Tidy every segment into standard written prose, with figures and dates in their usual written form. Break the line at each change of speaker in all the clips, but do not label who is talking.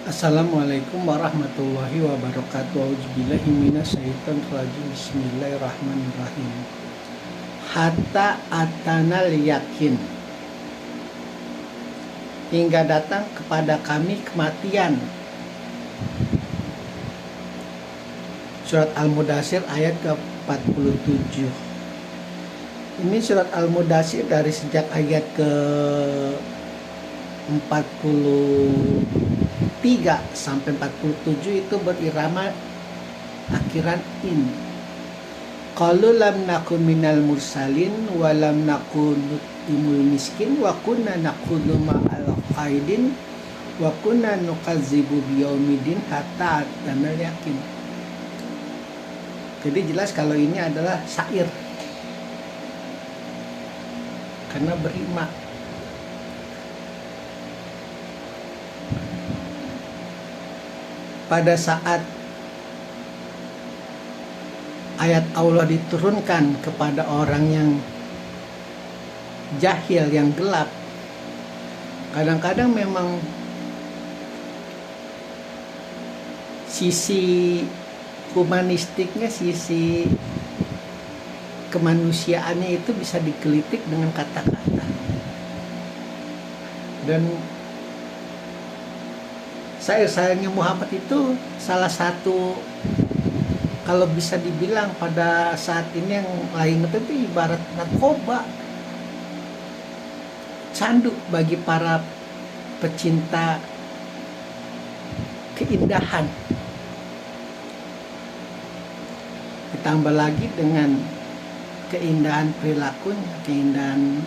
Assalamualaikum warahmatullahi wabarakatuh. Auzubillahi minasyaitonir rajim. Bismillahirrahmanirrahim. Hatta atanal yakin, hingga datang kepada kami kematian. Surat Al-Mudathir ayat ke-47. Ini surat Al-Mudathir dari sejak ayat ke-43 sampai 47 itu berirama akhiran in. Qalu lam nakun minal mursalin wa lam nakun nut'imul miskin wa kunna naqudu ma'al qaidin wa kunna nukadzibu biyaumiddin hatta atanal yakin. Jadi jelas kalau ini adalah syair karena berima. Pada saat ayat Allah diturunkan kepada orang yang jahil, yang gelap, kadang-kadang memang sisi humanistiknya, sisi kemanusiaannya itu bisa digelitik dengan kata-kata. Dan sayangnya Muhammad itu salah satu, kalau bisa dibilang pada saat ini yang lain itu ibarat narkoba, candu bagi para pecinta keindahan. Ditambah lagi dengan keindahan perilakunya, keindahan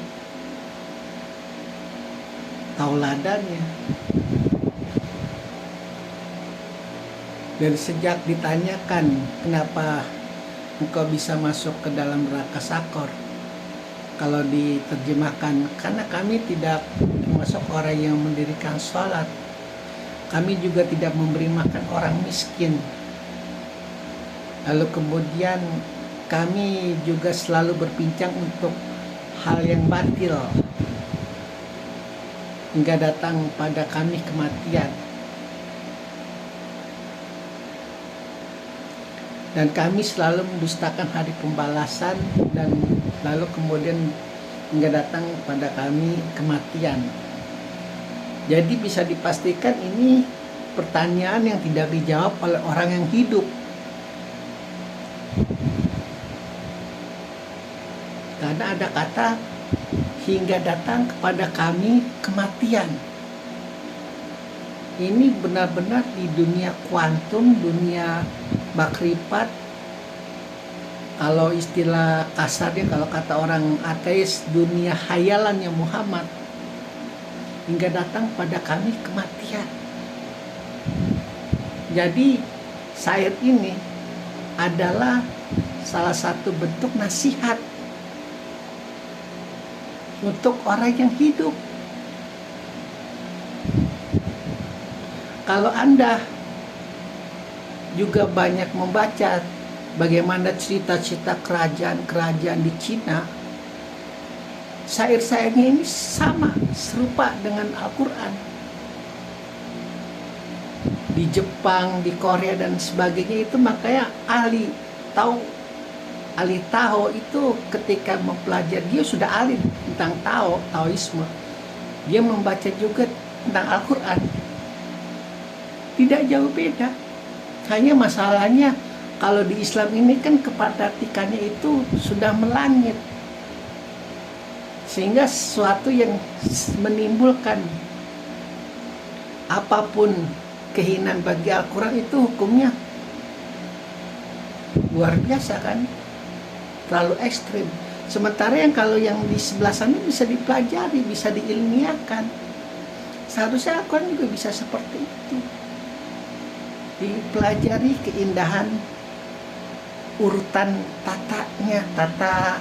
tauladannya. Dan sejak ditanyakan kenapa engkau bisa masuk ke dalam neraka Sakor, kalau diterjemahkan, karena kami tidak termasuk orang yang mendirikan sholat, kami juga tidak memberi makan orang miskin, lalu kemudian kami juga selalu berbincang untuk hal yang batil, hingga datang pada kami kematian. Dan kami selalu mendustakan hari pembalasan, dan lalu kemudian hingga datang pada kami kematian. Jadi bisa dipastikan ini pertanyaan yang tidak dijawab oleh orang yang hidup. Karena ada kata hingga datang kepada kami kematian. Ini benar-benar di dunia kuantum, dunia makrifat. Kalau istilah kasarnya, kalau kata orang ateis, dunia hayalannya Muhammad, hingga datang pada kami kematian. Jadi syair ini adalah salah satu bentuk nasihat untuk orang yang hidup. Kalau Anda juga banyak membaca bagaimana cerita-cerita kerajaan-kerajaan di Cina, syair-syairnya ini sama, serupa dengan Al-Quran. Di Jepang, di Korea dan sebagainya itu, makanya ahli Tao itu ketika mempelajari, dia sudah ahli tentang Taoisme, dia membaca juga tentang Al-Quran. Tidak jauh beda. Hanya masalahnya kalau di Islam ini kan kefanatikannya itu sudah melangit, sehingga sesuatu yang menimbulkan apapun kehinaan bagi Al-Quran itu hukumnya luar biasa kan, terlalu ekstrim. Sementara yang kalau yang di sebelah sana bisa dipelajari, bisa diilmiahkan. Seharusnya Al-Quran juga bisa seperti itu, dipelajari keindahan urutan tatanya, tata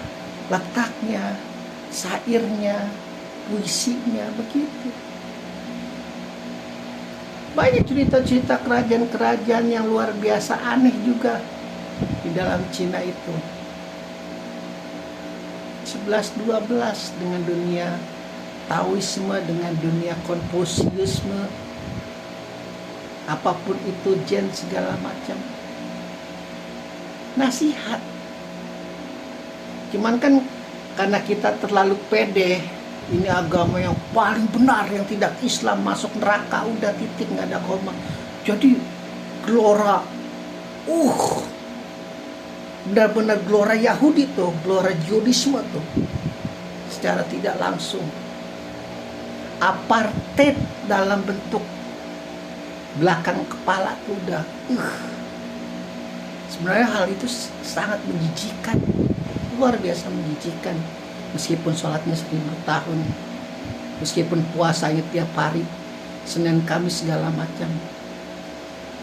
letaknya, syairnya, puisinya, begitu. Banyak cerita-cerita kerajaan-kerajaan yang luar biasa aneh juga di dalam Cina itu. 11-12 dengan dunia Taoisme, dengan dunia Konfusiusme, apapun itu jin segala macam. Nasihat. Cuman kan karena kita terlalu pede, ini agama yang paling benar, yang tidak Islam masuk neraka, udah titik, nggak ada koma. Jadi gelora, benar-benar gelora Yahudi tuh, gelora Zionisme tuh, secara tidak langsung. Apartheid dalam bentuk belakang kepala tuh udah, sebenarnya hal itu sangat menjijikan, luar biasa menjijikan. Meskipun sholatnya 1000 tahun, meskipun puasanya tiap hari, Senin Kamis segala macam.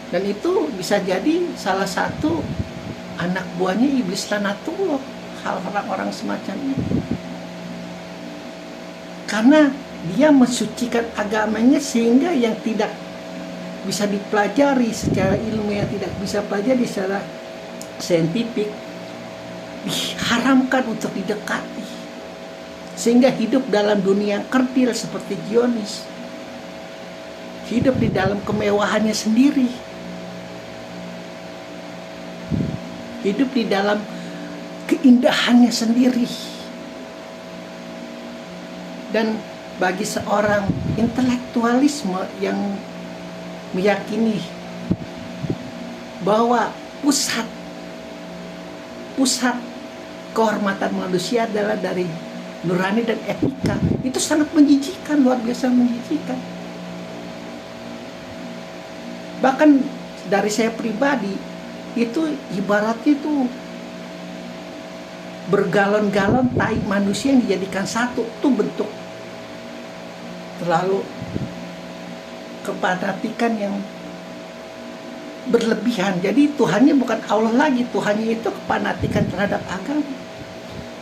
Dan itu bisa jadi salah satu anak buahnya iblis lanatullah, hal orang-orang semacam itu. Karena dia mensucikan agamanya sehingga yang tidak bisa dipelajari secara ilmiah, tidak bisa pelajari secara saintifik, diharamkan untuk didekati, sehingga hidup dalam dunia yang kerdil seperti Zionis, hidup di dalam kemewahannya sendiri, hidup di dalam keindahannya sendiri. Dan bagi seorang intelektualisme yang meyakini bahwa pusat kehormatan manusia adalah dari nurani dan etika, itu sangat menjijikan, luar biasa menjijikan. Bahkan dari saya pribadi, itu ibaratnya itu bergalon-galon tai manusia yang dijadikan satu, itu bentuk terlalu kefanatikan yang berlebihan. Jadi Tuhannya bukan Allah lagi, Tuhannya itu kefanatikan terhadap agama.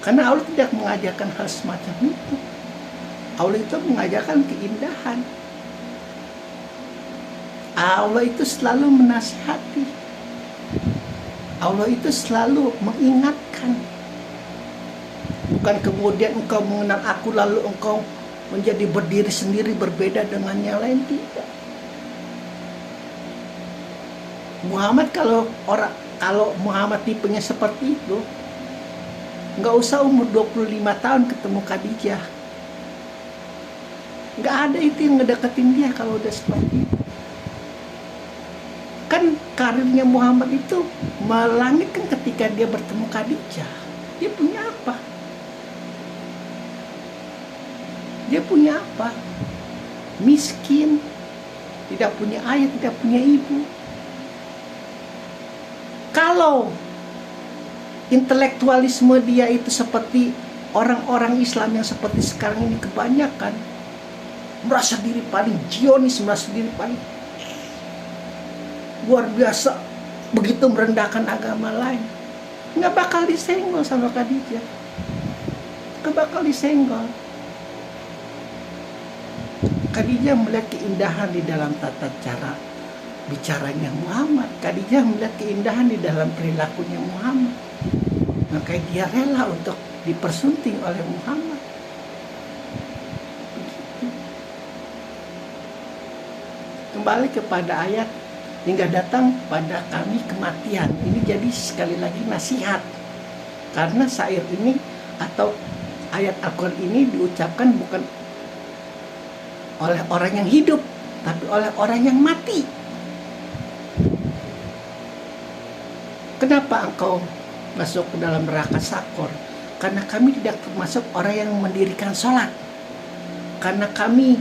Karena Allah tidak mengajarkan hal semacam itu. Allah itu mengajarkan keindahan. Allah itu selalu menasihati. Allah itu selalu mengingatkan. Bukan kemudian engkau mengenal aku lalu engkau menjadi berdiri sendiri berbeda dengan yang lain, tidak. Muhammad kalau Muhammad tipenya seperti itu, nggak usah umur 25 tahun ketemu Khadijah. Nggak ada itu yang ngedeketin dia kalau udah seperti itu. Kan karirnya Muhammad itu melangit kan ketika dia bertemu Khadijah. Dia punya apa? Dia punya apa? Miskin, tidak punya ayah, tidak punya ibu. Kalau intelektualisme dia itu seperti orang-orang Islam yang seperti sekarang ini kebanyakan, merasa diri paling Zionis, merasa diri paling luar biasa, begitu merendahkan agama lain, nggak bakal disenggol sama Khadijah, nggak bakal disenggol. Khadijah melihat keindahan di dalam tata cara bicaranya Muhammad. Khadijah melihat keindahan di dalam perilakunya Muhammad. Maka dia rela untuk dipersunting oleh Muhammad. Begitu. Kembali kepada ayat, hingga datang pada kami kematian. Ini jadi sekali lagi nasihat. Karena syair ini atau ayat Al-Quran ini diucapkan bukan oleh orang yang hidup, tapi oleh orang yang mati. Kenapa engkau masuk ke dalam neraka Sakor? Karena kami tidak termasuk orang yang mendirikan sholat. Karena kami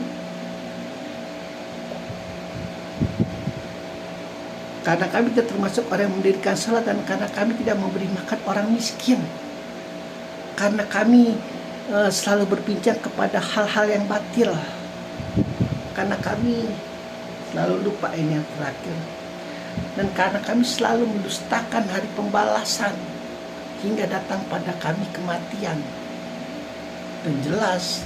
tidak termasuk orang yang mendirikan sholat, dan karena kami tidak memberi makan orang miskin. Karena kami selalu berbincang kepada hal-hal yang batil. Karena kami selalu lupa, ini yang terakhir. Dan karena kami selalu mendustakan hari pembalasan, hingga datang pada kami kematian. Dan jelas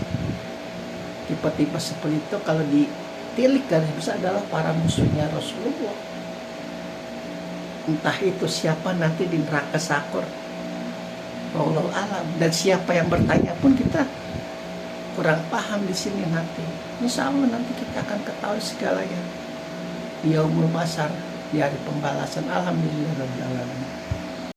tipe-tipe seperti itu kalau ditilik garis besar adalah para musuhnya Rasulullah. Entah itu siapa nanti di neraka Sakor, wallahu alam. Dan siapa yang bertanya pun kita kurang paham di sini nanti. Insya Allah nanti kita akan ketahui segalanya. yaumul basar, di hari pembalasan. Alhamdulillah rabbil alamin.